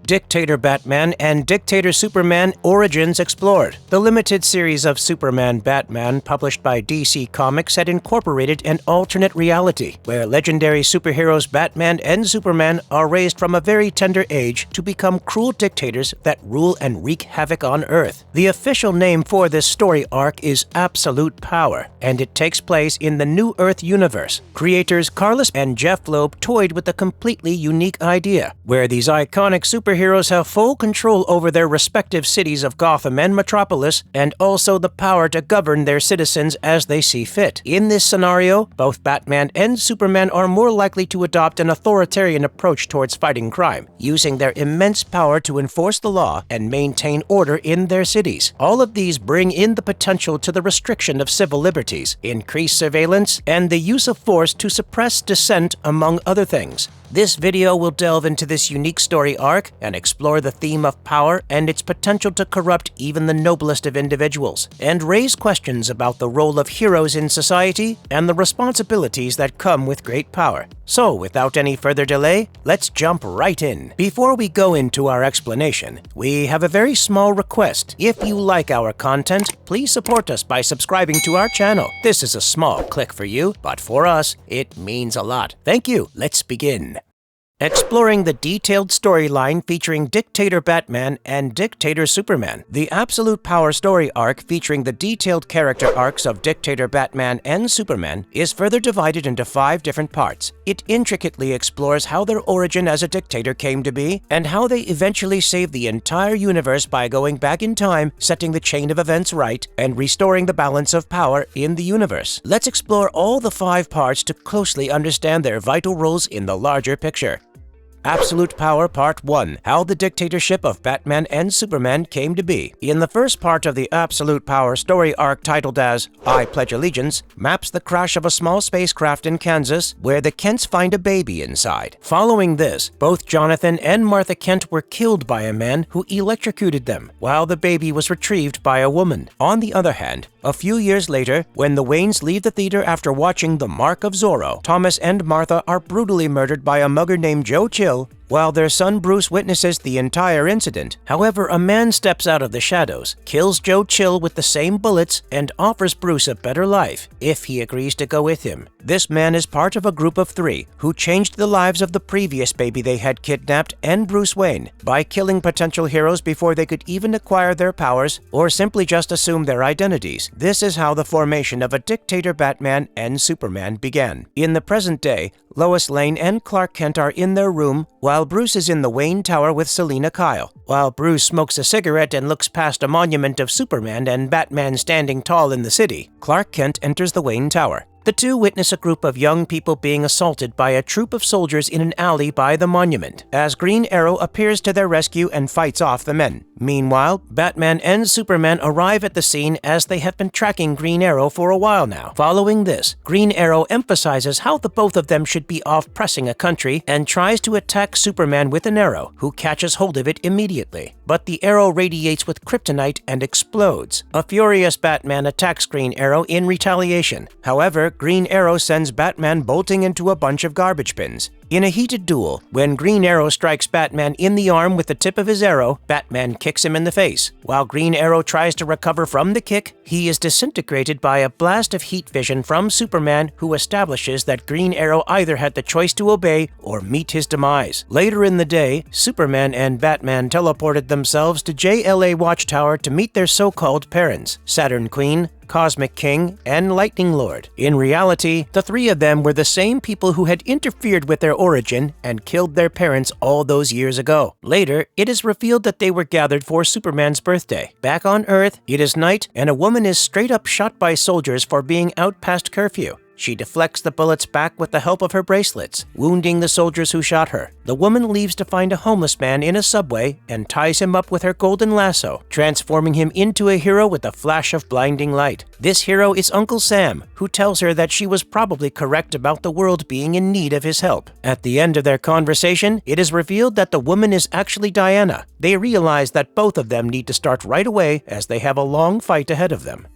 Dictator Batman and Dictator Superman Origins Explored. The limited series of Superman Batman published by DC Comics had incorporated an alternate reality, where legendary superheroes Batman and Superman are raised from a very tender age to become cruel dictators that rule and wreak havoc on Earth. The official name for this story arc is Absolute Power, and it takes place in the New Earth universe. Creators Carlos and Jeff Loeb toyed with a completely unique idea, where these iconic superheroes have full control over their respective cities of Gotham and Metropolis, and also the power to govern their citizens as they see fit. In this scenario, both Batman and Superman are more likely to adopt an authoritarian approach towards fighting crime, using their immense power to enforce the law and maintain order in their cities. All of these bring in the potential to the restriction of civil liberties, increased surveillance, and the use of force to suppress dissent, among other things. This video will delve into this unique story arc and explore the theme of power and its potential to corrupt even the noblest of individuals, and raise questions about the role of heroes in society and the responsibilities that come with great power. So, without any further delay, let's jump right in. Before we go into our explanation, we have a very small request. If you like our content, please support us by subscribing to our channel. This is a small click for you, but for us, it means a lot. Thank you. Let's begin. Exploring the detailed storyline featuring Dictator Batman and Dictator Superman. The Absolute Power story arc featuring the detailed character arcs of Dictator Batman and Superman is further divided into 5 different parts. It intricately explores how their origin as a dictator came to be and how they eventually saved the entire universe by going back in time, setting the chain of events right, and restoring the balance of power in the universe. Let's explore all the 5 parts to closely understand their vital roles in the larger picture. Absolute Power Part 1. How the dictatorship of Batman and Superman came to be. In the first part of the Absolute Power story arc titled as I Pledge Allegiance, maps the crash of a small spacecraft in Kansas where the Kents find a baby inside. Following this, both Jonathan and Martha Kent were killed by a man who electrocuted them, while the baby was retrieved by a woman. On the other hand, a few years later, when the Waynes leave the theater after watching The Mark of Zorro, Thomas and Martha are brutally murdered by a mugger named Joe Chill, while their son Bruce witnesses the entire incident. However, a man steps out of the shadows, kills Joe Chill with the same bullets, and offers Bruce a better life if he agrees to go with him. This man is part of a group of 3 who changed the lives of the previous baby they had kidnapped and Bruce Wayne by killing potential heroes before they could even acquire their powers or simply just assume their identities. This is how the formation of a Dictator Batman and Superman began. In the present day, Lois Lane and Clark Kent are in their room while Bruce is in the Wayne Tower with Selina Kyle. While Bruce smokes a cigarette and looks past a monument of Superman and Batman standing tall in the city, Clark Kent enters the Wayne Tower. The two witness a group of young people being assaulted by a troop of soldiers in an alley by the monument, as Green Arrow appears to their rescue and fights off the men. Meanwhile, Batman and Superman arrive at the scene as they have been tracking Green Arrow for a while now. Following this, Green Arrow emphasizes how the both of them should be off pressing a country and tries to attack Superman with an arrow, who catches hold of it immediately. But the arrow radiates with kryptonite and explodes. A furious Batman attacks Green Arrow in retaliation. However, Green Arrow sends Batman bolting into a bunch of garbage bins. In a heated duel, when Green Arrow strikes Batman in the arm with the tip of his arrow, Batman kicks him in the face. While Green Arrow tries to recover from the kick, he is disintegrated by a blast of heat vision from Superman, who establishes that Green Arrow either had the choice to obey or meet his demise. Later in the day, Superman and Batman teleported themselves to JLA Watchtower to meet their so-called parents, Saturn Queen, Cosmic King, and Lightning Lord. In reality, the 3 of them were the same people who had interfered with their origin and killed their parents all those years ago. Later, it is revealed that they were gathered for Superman's birthday. Back on Earth, it is night, and a woman is straight up shot by soldiers for being out past curfew. She deflects the bullets back with the help of her bracelets, wounding the soldiers who shot her. The woman leaves to find a homeless man in a subway and ties him up with her golden lasso, transforming him into a hero with a flash of blinding light. This hero is Uncle Sam, who tells her that she was probably correct about the world being in need of his help. At the end of their conversation, it is revealed that the woman is actually Diana. They realize that both of them need to start right away as they have a long fight ahead of them.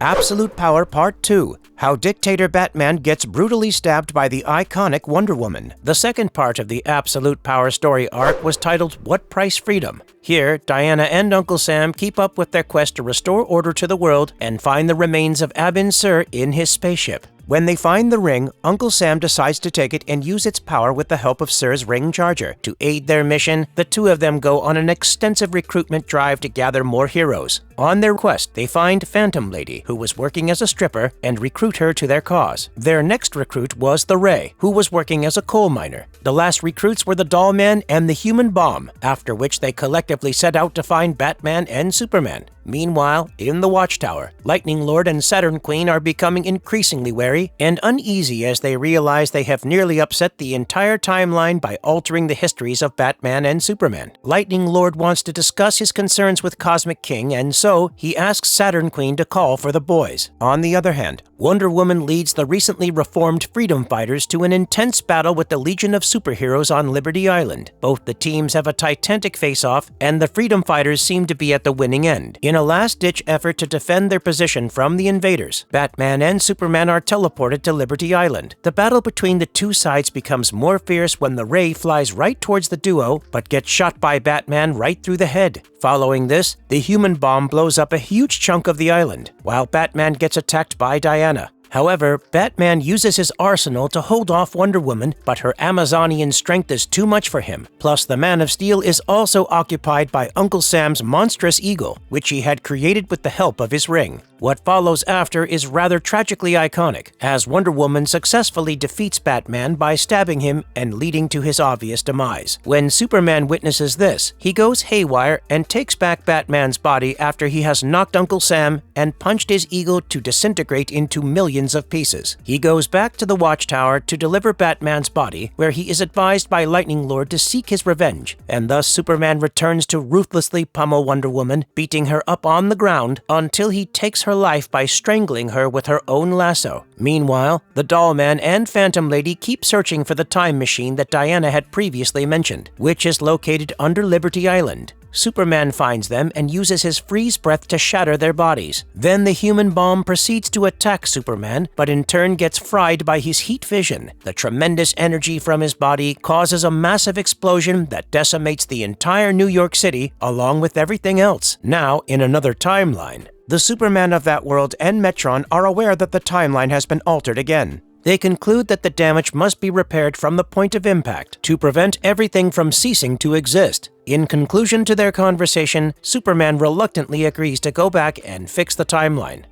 Absolute Power Part 2, How Dictator Batman Gets Brutally Stabbed by the Iconic Wonder Woman. The second part of the Absolute Power story arc was titled What Price Freedom? Here, Diana and Uncle Sam keep up with their quest to restore order to the world and find the remains of Abin Sur in his spaceship. When they find the ring, Uncle Sam decides to take it and use its power with the help of Sur's ring charger. To aid their mission, the two of them go on an extensive recruitment drive to gather more heroes. On their quest, they find Phantom Lady, who was working as a stripper, and recruit her to their cause. Their next recruit was the Ray, who was working as a coal miner. The last recruits were the Doll Man and the Human Bomb, after which they collectively set out to find Batman and Superman. Meanwhile, in the Watchtower, Lightning Lord and Saturn Queen are becoming increasingly wary and uneasy as they realize they have nearly upset the entire timeline by altering the histories of Batman and Superman. Lightning Lord wants to discuss his concerns with Cosmic King, and so he asks Saturn Queen to call for the boys. On the other hand, Wonder Woman leads the recently reformed Freedom Fighters to an intense battle with the Legion of Superheroes on Liberty Island. Both the teams have a titanic face-off, and the Freedom Fighters seem to be at the winning end. In a last-ditch effort to defend their position from the invaders, Batman and Superman are teleported to Liberty Island. The battle between the two sides becomes more fierce when the Ray flies right towards the duo, but gets shot by Batman right through the head. Following this, the Human Bomb blows up a huge chunk of the island, while Batman gets attacked by Diana. However, Batman uses his arsenal to hold off Wonder Woman, but her Amazonian strength is too much for him. Plus, the Man of Steel is also occupied by Uncle Sam's monstrous eagle, which he had created with the help of his ring. What follows after is rather tragically iconic, as Wonder Woman successfully defeats Batman by stabbing him and leading to his obvious demise. When Superman witnesses this, he goes haywire and takes back Batman's body after he has knocked Uncle Sam and punched his eagle to disintegrate into millions of pieces. He goes back to the Watchtower to deliver Batman's body, where he is advised by Lightning Lord to seek his revenge, and thus Superman returns to ruthlessly pummel Wonder Woman, beating her up on the ground until he takes her life by strangling her with her own lasso. Meanwhile, the Doll Man and Phantom Lady keep searching for the time machine that Diana had previously mentioned, which is located under Liberty Island. Superman finds them and uses his freeze breath to shatter their bodies. Then the Human Bomb proceeds to attack Superman, but in turn gets fried by his heat vision. The tremendous energy from his body causes a massive explosion that decimates the entire New York City, along with everything else. Now, in another timeline, the Superman of that world and Metron are aware that the timeline has been altered again. They conclude that the damage must be repaired from the point of impact to prevent everything from ceasing to exist. In conclusion to their conversation, Superman reluctantly agrees to go back and fix the timeline.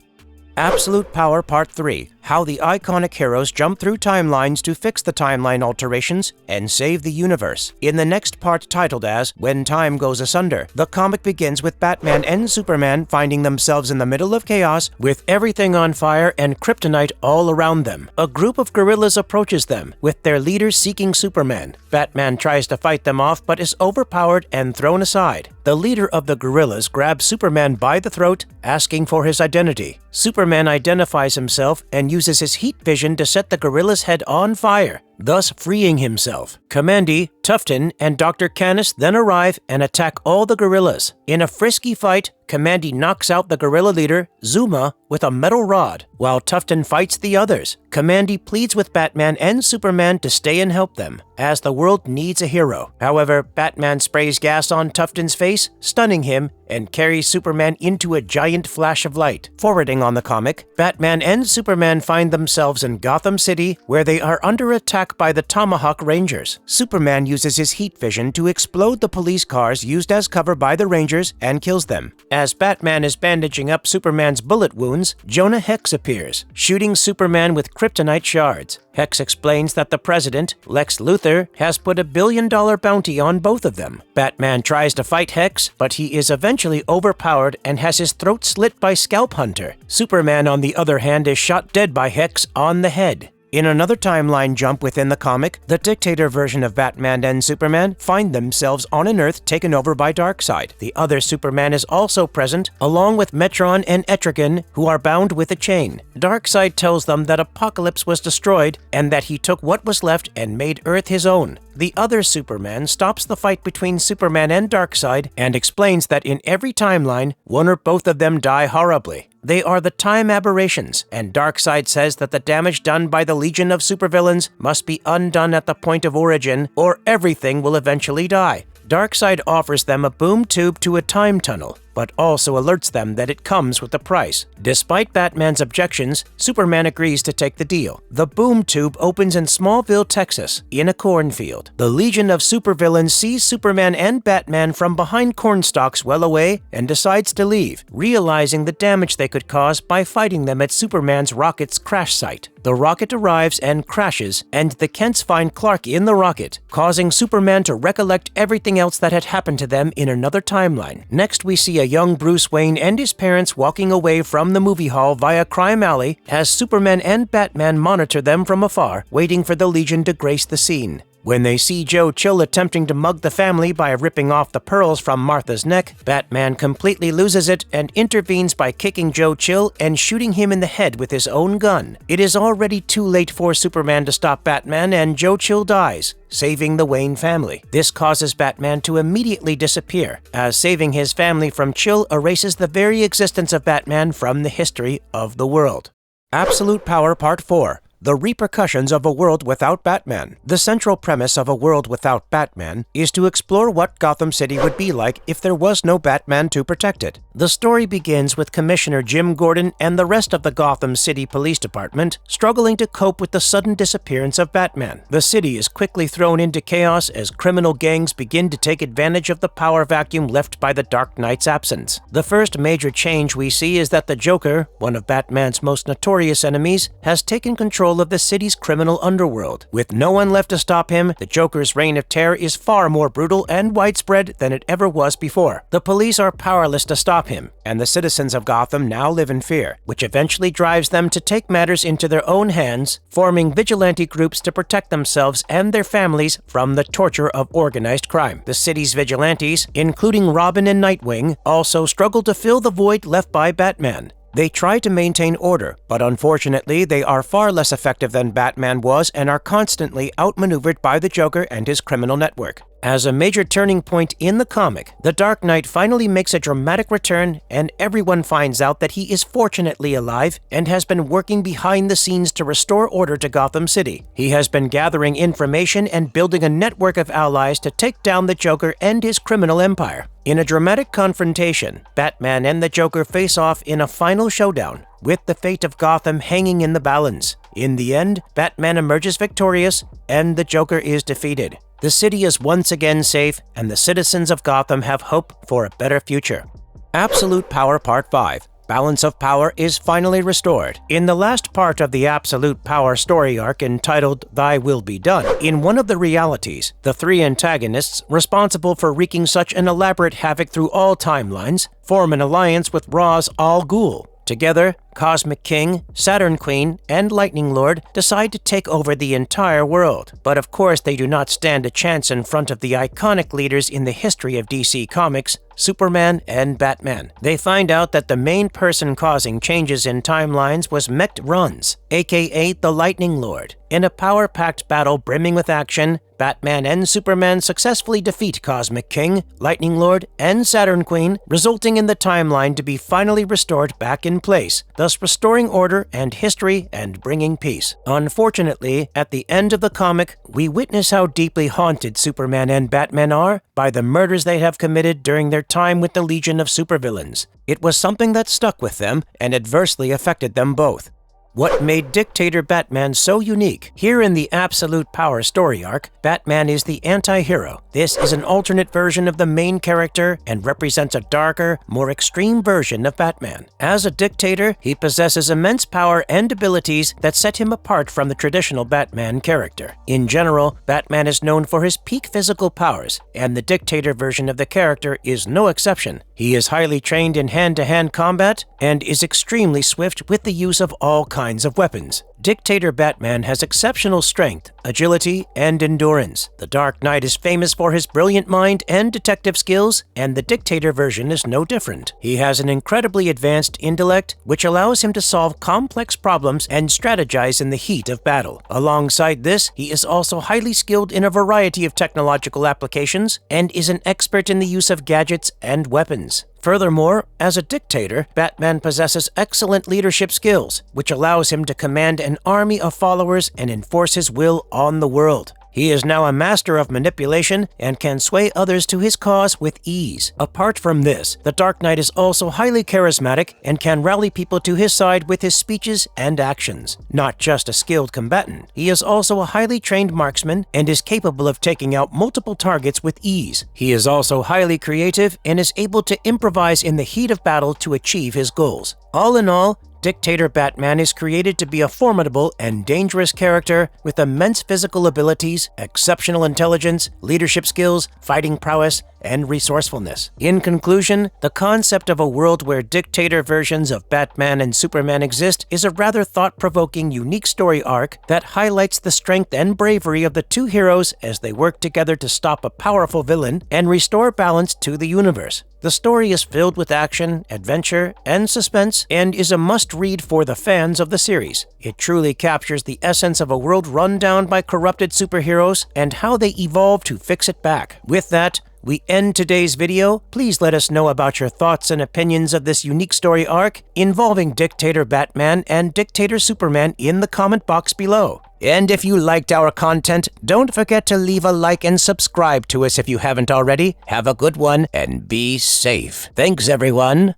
Absolute Power Part 3, How the Iconic Heroes Jump Through Timelines to Fix the Timeline Alterations and Save the Universe. In the next part titled as When Time Goes Asunder, the comic begins with Batman and Superman finding themselves in the middle of chaos with everything on fire and kryptonite all around them. A group of guerrillas approaches them, with their leader seeking Superman. Batman tries to fight them off but is overpowered and thrown aside. The leader of the guerrillas grabs Superman by the throat, asking for his identity. Superman identifies himself and uses his heat vision to set the gorilla's head on fire, thus freeing himself. Kamandi, Tufton, and Dr. Canis then arrive and attack all the gorillas. In a frisky fight, Kamandi knocks out the gorilla leader, Zuma, with a metal rod, while Tufton fights the others. Kamandi pleads with Batman and Superman to stay and help them, as the world needs a hero. However, Batman sprays gas on Tufton's face, stunning him, and carries Superman into a giant flash of light. Forwarding on the comic, Batman and Superman find themselves in Gotham City, where they are under attack by the Tomahawk Rangers. Superman uses his heat vision to explode the police cars used as cover by the Rangers and kills them. As Batman is bandaging up Superman's bullet wounds, Jonah Hex appears, shooting Superman with kryptonite shards. Hex explains that the president, Lex Luthor, has put $1 billion bounty on both of them. Batman tries to fight Hex, but he is eventually overpowered and has his throat slit by Scalp Hunter. Superman, on the other hand, is shot dead by Hex on the head. In another timeline jump within the comic, the Dictator version of Batman and Superman find themselves on an Earth taken over by Darkseid. The other Superman is also present, along with Metron and Etrigan, who are bound with a chain. Darkseid tells them that Apocalypse was destroyed and that he took what was left and made Earth his own. The other Superman stops the fight between Superman and Darkseid and explains that in every timeline, one or both of them die horribly. They are the time aberrations, and Darkseid says that the damage done by the Legion of Supervillains must be undone at the point of origin, or everything will eventually die. Darkseid offers them a boom tube to a time tunnel, but also alerts them that it comes with a price. Despite Batman's objections, Superman agrees to take the deal. The boom tube opens in Smallville, Texas, in a cornfield. The Legion of Supervillains sees Superman and Batman from behind cornstalks well away and decides to leave, realizing the damage they could cause by fighting them at Superman's rocket's crash site. The rocket arrives and crashes, and the Kents find Clark in the rocket, causing Superman to recollect everything else that had happened to them in another timeline. Next, we see a young Bruce Wayne and his parents walking away from the movie hall via Crime Alley as Superman and Batman monitor them from afar, waiting for the Legion to grace the scene. When they see Joe Chill attempting to mug the family by ripping off the pearls from Martha's neck, Batman completely loses it and intervenes by kicking Joe Chill and shooting him in the head with his own gun. It is already too late for Superman to stop Batman, and Joe Chill dies, saving the Wayne family. This causes Batman to immediately disappear, as saving his family from Chill erases the very existence of Batman from the history of the world. Absolute Power Part 4. The repercussions of a world without Batman. The central premise of a world without Batman is to explore what Gotham City would be like if there was no Batman to protect it. The story begins with Commissioner Jim Gordon and the rest of the Gotham City Police Department struggling to cope with the sudden disappearance of Batman. The city is quickly thrown into chaos as criminal gangs begin to take advantage of the power vacuum left by the Dark Knight's absence. The first major change we see is that the Joker, one of Batman's most notorious enemies, has taken control of the city's criminal underworld. With no one left to stop him, the Joker's reign of terror is far more brutal and widespread than it ever was before. The police are powerless to stop him, and the citizens of Gotham now live in fear, which eventually drives them to take matters into their own hands, forming vigilante groups to protect themselves and their families from the torture of organized crime. The city's vigilantes, including Robin and Nightwing, also struggle to fill the void left by Batman. They try to maintain order, but unfortunately they are far less effective than Batman was and are constantly outmaneuvered by the Joker and his criminal network. As a major turning point in the comic, the Dark Knight finally makes a dramatic return, and everyone finds out that he is fortunately alive and has been working behind the scenes to restore order to Gotham City. He has been gathering information and building a network of allies to take down the Joker and his criminal empire. In a dramatic confrontation, Batman and the Joker face off in a final showdown, with the fate of Gotham hanging in the balance. In the end, Batman emerges victorious, and the Joker is defeated. The city is once again safe, and the citizens of Gotham have hope for a better future. Absolute Power Part 5. Balance of power is finally restored. In the last part of the Absolute Power story arc entitled Thy Will Be Done, in one of the realities, the three antagonists responsible for wreaking such an elaborate havoc through all timelines form an alliance with Ra's al Ghul. Together, Cosmic King, Saturn Queen, and Lightning Lord decide to take over the entire world. But of course they do not stand a chance in front of the iconic leaders in the history of DC Comics, Superman and Batman. They find out that the main person causing changes in timelines was Mech Runs, aka the Lightning Lord. In a power-packed battle brimming with action, Batman and Superman successfully defeat Cosmic King, Lightning Lord, and Saturn Queen, resulting in the timeline to be finally restored back in place, thus restoring order and history and bringing peace. Unfortunately, at the end of the comic, we witness how deeply haunted Superman and Batman are by the murders they have committed during their time with the Legion of Supervillains. It was something that stuck with them and adversely affected them both. What made Dictator Batman so unique? Here in the Absolute Power story arc, Batman is the anti-hero. This is an alternate version of the main character and represents a darker, more extreme version of Batman. As a dictator, he possesses immense power and abilities that set him apart from the traditional Batman character. In general, Batman is known for his peak physical powers, and the dictator version of the character is no exception. He is highly trained in hand-to-hand combat and is extremely swift with the use of all kinds of weapons. Dictator Batman has exceptional strength, agility, and endurance. The Dark Knight is famous for his brilliant mind and detective skills, and the Dictator version is no different. He has an incredibly advanced intellect, which allows him to solve complex problems and strategize in the heat of battle. Alongside this, he is also highly skilled in a variety of technological applications and is an expert in the use of gadgets and weapons. Furthermore, as a dictator, Batman possesses excellent leadership skills, which allows him to command an army of followers and enforce his will on the world. He is now a master of manipulation and can sway others to his cause with ease. Apart from this, the Dark Knight is also highly charismatic and can rally people to his side with his speeches and actions. Not just a skilled combatant, he is also a highly trained marksman and is capable of taking out multiple targets with ease. He is also highly creative and is able to improvise in the heat of battle to achieve his goals. All in all, Dictator Batman is created to be a formidable and dangerous character with immense physical abilities, exceptional intelligence, leadership skills, fighting prowess, and resourcefulness. In conclusion, the concept of a world where dictator versions of Batman and Superman exist is a rather thought-provoking, unique story arc that highlights the strength and bravery of the two heroes as they work together to stop a powerful villain and restore balance to the universe. The story is filled with action, adventure, and suspense, and is a must-read for the fans of the series. It truly captures the essence of a world run down by corrupted superheroes and how they evolve to fix it back. With that, we end today's video. Please let us know about your thoughts and opinions of this unique story arc involving Dictator Batman and Dictator Superman in the comment box below. And if you liked our content, don't forget to leave a like and subscribe to us if you haven't already. Have a good one and be safe. Thanks, everyone.